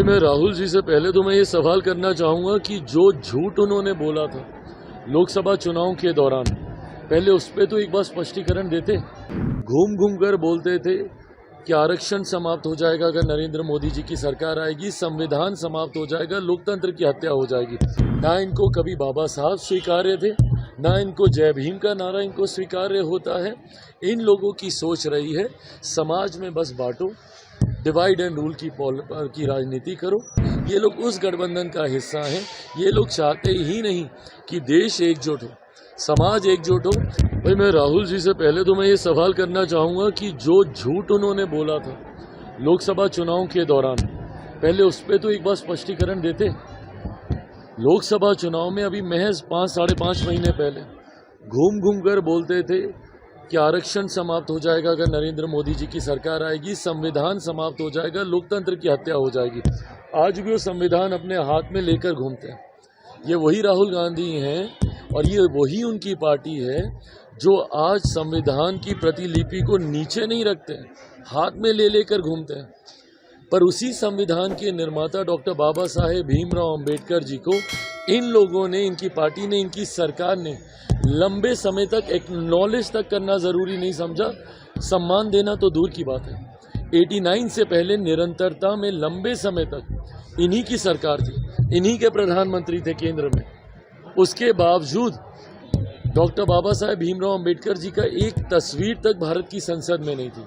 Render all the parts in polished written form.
भाई मैं राहुल जी से पहले तो मैं ये सवाल करना चाहूँगा कि जो झूठ उन्होंने बोला था लोकसभा चुनाव के दौरान, पहले उस पर तो एक बार स्पष्टीकरण देते। घूम घूम कर बोलते थे कि आरक्षण समाप्त हो जाएगा अगर नरेंद्र मोदी जी की सरकार आएगी, संविधान समाप्त हो जाएगा, लोकतंत्र की हत्या हो जाएगी। ना इनको कभी बाबा साहब स्वीकार्य थे, ना इनको जय भीम का नारा इनको स्वीकार्य होता है। इन लोगों की सोच रही है समाज में बस बांटो, डिवाइड एंड रूल की राजनीति करो। ये लोग उस गठबंधन का हिस्सा हैं। ये लोग चाहते ही नहीं कि देश एकजुट हो, समाज एकजुट हो। भाई मैं राहुल जी से पहले तो मैं ये सवाल करना चाहूँगा कि जो झूठ उन्होंने बोला था लोकसभा चुनाव के दौरान, पहले उस पर तो एक बार स्पष्टीकरण देते। लोकसभा चुनाव में अभी महज 5-5.5 महीने पहले घूम घूम कर बोलते थे कि आरक्षण समाप्त हो जाएगा अगर नरेंद्र मोदी जी की सरकार आएगी, संविधान समाप्त हो जाएगा, लोकतंत्र की हत्या हो जाएगी। आज भी वो संविधान अपने हाथ में लेकर घूमते हैं। ये वही राहुल गांधी हैं और ये वही उनकी पार्टी है जो आज संविधान की प्रतिलिपि को नीचे नहीं रखते हैं, हाथ में ले लेकर घूमते हैं। पर उसी संविधान के निर्माता डॉक्टर बाबा साहेब भीमराव अंबेडकर जी को इन लोगों ने, इनकी पार्टी ने, इनकी सरकार ने लंबे समय तक एक्नॉलेज तक करना ज़रूरी नहीं समझा। सम्मान देना तो दूर की बात है। 89 से पहले निरंतरता में लंबे समय तक इन्हीं की सरकार थी, इन्हीं के प्रधानमंत्री थे केंद्र में। उसके बावजूद डॉक्टर बाबा साहेब भीमराव अंबेडकर जी का एक तस्वीर तक भारत की संसद में नहीं थी।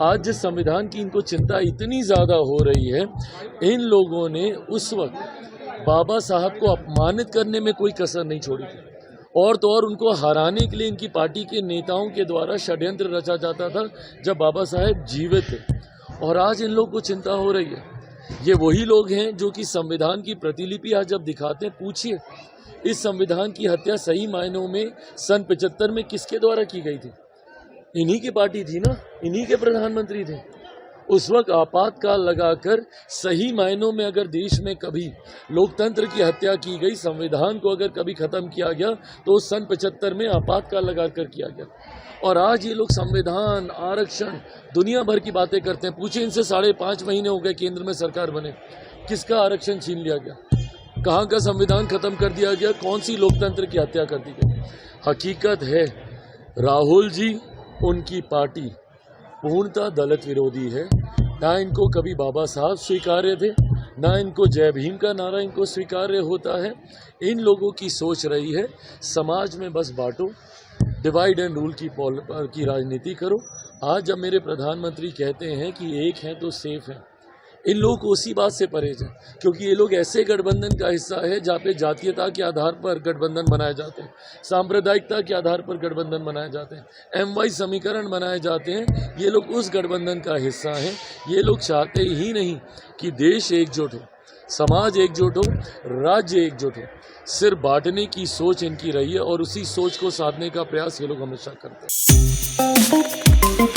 आज जिस संविधान की इनको चिंता इतनी ज़्यादा हो रही है, इन लोगों ने उस वक्त बाबा साहब को अपमानित करने में कोई कसर नहीं छोड़ी थी। और तो और उनको हराने के लिए इनकी पार्टी के नेताओं के द्वारा षड्यंत्र रचा जाता था जब बाबा साहेब जीवित थे। और आज इन लोगों को चिंता हो रही है। ये वही लोग हैं जो कि संविधान की प्रतिलिपि आज जब दिखाते हैं, पूछिए इस संविधान की हत्या सही मायनों में सन 75 में किसके द्वारा की गई थी? इन्हीं की पार्टी थी ना, इन्हीं के प्रधानमंत्री थे। उस वक्त आपातकाल लगाकर सही मायनों में अगर देश में कभी लोकतंत्र की हत्या की गई, संविधान को अगर कभी ख़त्म किया गया तो सन 75 में आपातकाल लगाकर किया गया। और आज ये लोग संविधान, आरक्षण, दुनिया भर की बातें करते हैं। पूछे इनसे 5.5 महीने हो गए केंद्र में सरकार बने, किसका आरक्षण छीन लिया गया? कहाँ का संविधान खत्म कर दिया गया? कौन सी लोकतंत्र की हत्या कर दी गई? हकीकत है राहुल जी, उनकी पार्टी पूर्णतः दलित विरोधी है। ना इनको कभी बाबा साहब स्वीकार्य थे, ना इनको जय भीम का नारा इनको स्वीकार्य होता है। इन लोगों की सोच रही है समाज में बस बांटो, डिवाइड एंड रूल की राजनीति करो। आज जब मेरे प्रधानमंत्री कहते हैं कि एक हैं तो सेफ हैं, इन लोगों को उसी बात से परहेज है, क्योंकि ये लोग ऐसे गठबंधन का हिस्सा है जहाँ पे जातीयता के आधार पर गठबंधन बनाए जाते हैं, सांप्रदायिकता के आधार पर गठबंधन बनाए जाते हैं, MY समीकरण बनाए जाते हैं। ये लोग उस गठबंधन का हिस्सा हैं। ये लोग चाहते ही नहीं कि देश एकजुट हो, समाज एकजुट हो, राज्य एकजुट हो। सिर्फ बांटने की सोच इनकी रही है और उसी सोच को साधने का प्रयास ये लोग हमेशा करते हैं।